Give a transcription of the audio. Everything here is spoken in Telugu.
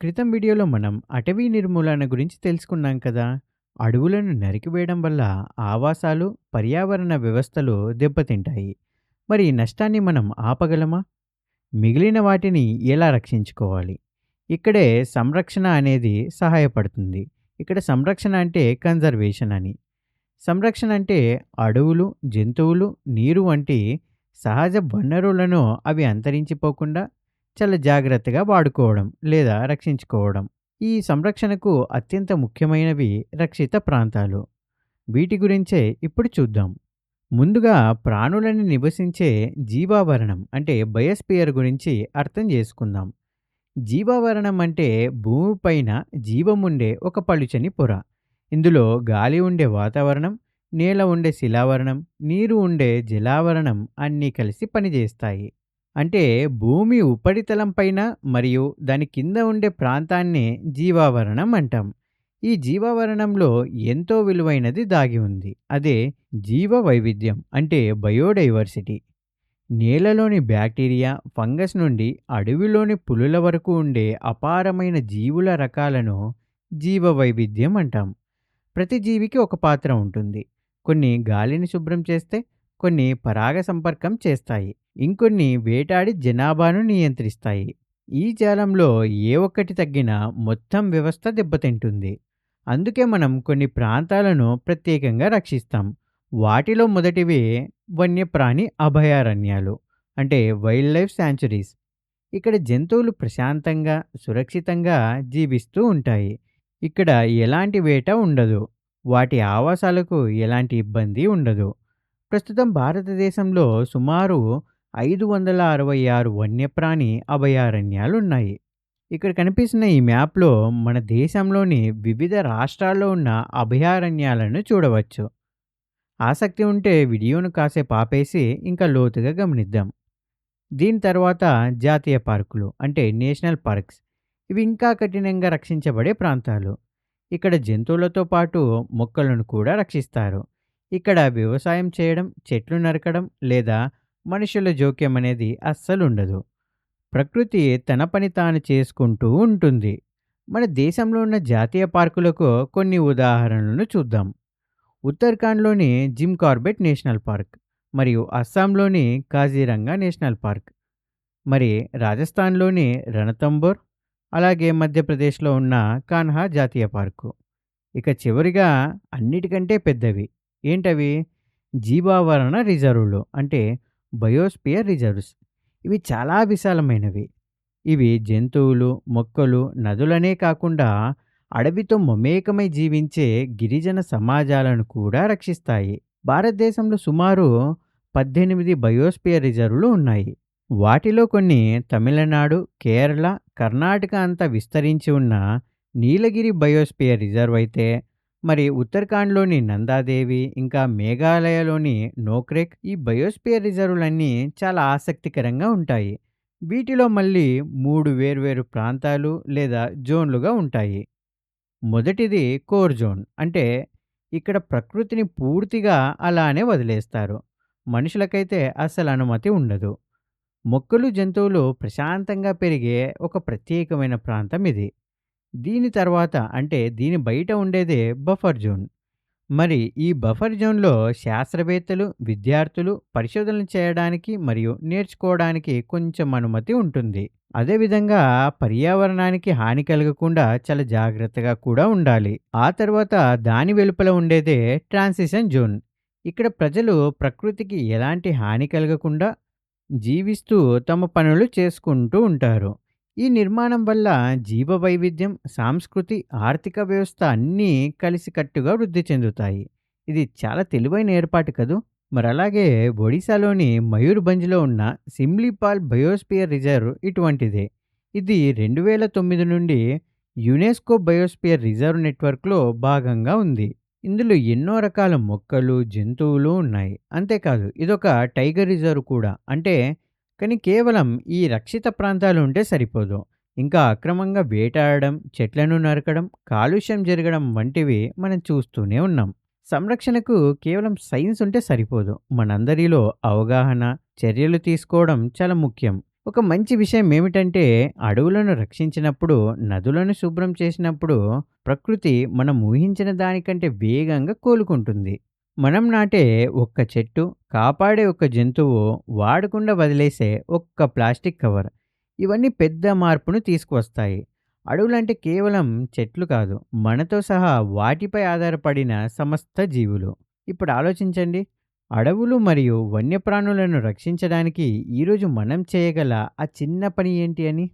క్రితం వీడియోలో మనం అటవీ నిర్మూలన గురించి తెలుసుకున్నాం కదా. అడవులను నరికివేయడం వల్ల ఆవాసాలు, పర్యావరణ వ్యవస్థలు దెబ్బతింటాయి. మరి ఈ నష్టాన్ని మనం ఆపగలమా? మిగిలిన వాటిని ఎలా రక్షించుకోవాలి? ఇక్కడే సంరక్షణ అనేది సహాయపడుతుంది. ఇక్కడ సంరక్షణ అంటే కన్జర్వేషన్ అని. సంరక్షణ అంటే అడవులు, జంతువులు, నీరు వంటి సహజ వనరులను అవి అంతరించిపోకుండా చాలా జాగ్రత్తగా వాడుకోవడం లేదా రక్షించుకోవడం. ఈ సంరక్షణకు అత్యంత ముఖ్యమైనవి రక్షిత ప్రాంతాలు. వీటి గురించే ఇప్పుడు చూద్దాం. ముందుగా ప్రాణులను నివసించే జీవావరణం అంటే బయోస్పియర్ గురించి అర్థం చేసుకుందాం. జీవావరణం అంటే భూమిపైన జీవం ఉండే ఒక పలుచని పొర. ఇందులో గాలి ఉండే వాతావరణం, నేల ఉండే శిలావరణం, నీరు ఉండే జలావరణం అన్నీ కలిసి పనిచేస్తాయి. అంటే భూమి ఉపరితలం పైన మరియు దాని కింద ఉండే ప్రాంతాన్నే జీవావరణం అంటాం. ఈ జీవావరణంలో ఎంతో విలువైనది దాగి ఉంది. అదే జీవ వైవిధ్యం అంటే బయోడైవర్సిటీ. నేలలోని బ్యాక్టీరియా, ఫంగస్ నుండి అడవిలోని పులుల వరకు ఉండే అపారమైన జీవుల రకాలను జీవ వైవిధ్యం అంటాం. ప్రతి జీవికి ఒక పాత్ర ఉంటుంది. కొన్ని గాలిని శుభ్రం చేస్తే, కొన్ని పరాగ సంపర్కం చేస్తాయి, ఇంకొన్ని వేటాడి జనాభాను నియంత్రిస్తాయి. ఈ జాలంలో ఏ ఒక్కటి తగ్గినా మొత్తం వ్యవస్థ దెబ్బతింటుంది. అందుకే మనం కొన్ని ప్రాంతాలను ప్రత్యేకంగా రక్షిస్తాం. వాటిలో మొదటివి వన్యప్రాణి అభయారణ్యాలు అంటే వైల్డ్ లైఫ్ శాంచురీస్. ఇక్కడ జంతువులు ప్రశాంతంగా, సురక్షితంగా జీవిస్తూ ఉంటాయి. ఇక్కడ ఎలాంటి వేట ఉండదు. వాటి ఆవాసాలకు ఎలాంటి ఇబ్బంది ఉండదు. ప్రస్తుతం భారతదేశంలో సుమారు 566 వన్యప్రాణి అభయారణ్యాలున్నాయి. ఇక్కడ కనిపిస్తున్న ఈ మ్యాప్‌లో మన దేశంలోని వివిధ రాష్ట్రాల్లో ఉన్న అభయారణ్యాలను చూడవచ్చు. ఆసక్తి ఉంటే వీడియోను కాసేపు ఆపేసి ఇంకా లోతుగా గమనిద్దాం. దీని తర్వాత జాతీయ పార్కులు అంటే నేషనల్ పార్క్స్. ఇవి ఇంకా కఠినంగా రక్షించబడే ప్రాంతాలు. ఇక్కడ జంతువులతో పాటు మొక్కలను కూడా రక్షిస్తారు. ఇక్కడ వ్యవసాయం చేయడం, చెట్లు నరకడం లేదా మనుషుల జోక్యం అనేది అస్సలు ఉండదు. ప్రకృతి తన పని తాను చేసుకుంటూ ఉంటుంది. మన దేశంలో ఉన్న జాతీయ పార్కులకు కొన్ని ఉదాహరణలను చూద్దాం. ఉత్తరాఖండ్‌లోని జిమ్ కార్బెట్ నేషనల్ పార్క్ మరియు అస్సాంలోని కాజీరంగా నేషనల్ పార్క్. మరి రాజస్థాన్‌లోని రణతంబోర్, అలాగే మధ్యప్రదేశ్‌లో ఉన్న కాన్హా జాతీయ పార్కు. ఇక చివరిగా అన్నిటికంటే పెద్దవి ఏంటవి? జీవావరణ రిజర్వులు అంటే బయోస్పియర్ రిజర్వ్స్. ఇవి చాలా విశాలమైనవి. ఇవి జంతువులు, మొక్కలు, నదులనే కాకుండా అడవితో మమేకమై జీవించే గిరిజన సమాజాలను కూడా రక్షిస్తాయి. భారతదేశంలో సుమారు 18 బయోస్పియర్ రిజర్వులు ఉన్నాయి. వాటిలో కొన్ని తమిళనాడు, కేరళ, కర్ణాటక అంతా విస్తరించి ఉన్న నీలగిరి బయోస్పియర్ రిజర్వ్ అయితే, మరి ఉత్తరాఖండ్‌లోని నందాదేవి, ఇంకా మేఘాలయలోని నోక్రెక్ ఈ బయోస్పియర్ రిజర్వులన్నీ చాలా ఆసక్తికరంగా ఉంటాయి. వీటిలో మళ్ళీ 3 వేర్వేరు ప్రాంతాలు లేదా జోన్‌లుగా ఉంటాయి. మొదటిది కోర్ జోన్. అంటే ఇక్కడ ప్రకృతిని పూర్తిగా అలానే వదిలేస్తారు. మనుషులకైతే అస్సలు అనుమతి ఉండదు. మొక్కలు, జంతువులు ప్రశాంతంగా పెరిగే ఒక ప్రత్యేకమైన ప్రాంతం ఇది. దీని తర్వాత అంటే దీని బయట ఉండేదే బఫర్ జోన్. మరి ఈ బఫర్ జోన్‌లో శాస్త్రవేత్తలు, విద్యార్థులు పరిశోధనలు చేయడానికి మరియు నేర్చుకోవడానికి కొంచెం అనుమతి ఉంటుంది. అదేవిధంగా పర్యావరణానికి హాని కలగకుండా చాలా జాగ్రత్తగా కూడా ఉండాలి. ఆ తర్వాత దాని వెలుపల ఉండేదే ట్రాన్సిషన్ జోన్. ఇక్కడ ప్రజలు ప్రకృతికి ఎలాంటి హాని కలగకుండా జీవిస్తూ తమ పనులు చేసుకుంటూ ఉంటారు. ఈ నిర్మాణం వల్ల జీవ వైవిధ్యం, సాంస్కృతి, ఆర్థిక వ్యవస్థ అన్నీ కలిసికట్టుగా వృద్ధి చెందుతాయి. ఇది చాలా తెలివైన ఏర్పాటు కదూ! మరలాగే ఒడిశాలోని మయూర్‌భంజ్‌లో ఉన్న సిమ్లీపాల్ బయోస్పియర్ రిజర్వ్ ఇటువంటిదే. ఇది 2009 నుండి యునెస్కో బయోస్పియర్ రిజర్వ్ నెట్వర్క్‌లో భాగంగా ఉంది. ఇందులో ఎన్నో రకాల మొక్కలు, జంతువులు ఉన్నాయి. అంతేకాదు ఇదొక టైగర్ రిజర్వ్ కూడా. కానీ కేవలం ఈ రక్షిత ప్రాంతాలు ఉంటే సరిపోదు. ఇంకా అక్రమంగా వేటాడడం, చెట్లను నరకడం, కాలుష్యం జరగడం వంటివి మనం చూస్తూనే ఉన్నాం. సంరక్షణకు కేవలం సైన్స్ ఉంటే సరిపోదు. మనందరిలో అవగాహన, చర్యలు తీసుకోవడం చాలా ముఖ్యం. ఒక మంచి విషయం ఏమిటంటే, అడవులను రక్షించినప్పుడు, నదులను శుభ్రం చేసినప్పుడు, ప్రకృతి మనం ఊహించిన దానికంటే వేగంగా కోలుకుంటుంది. మనం నాటే ఒక్క చెట్టు, కాపాడే ఒక్క జంతువు, వాడకుండా వదిలేసే ఒక్క ప్లాస్టిక్ కవర్, ఇవన్నీ పెద్ద మార్పును తీసుకువస్తాయి. అడవులంటే కేవలం చెట్లు కాదు, మనతో సహా వాటిపై ఆధారపడిన సమస్త జీవులు. ఇప్పుడు ఆలోచించండి. అడవులు మరియు వన్యప్రాణులను రక్షించడానికి ఈరోజు మనం చేయగల ఆ చిన్న పని ఏంటి అని?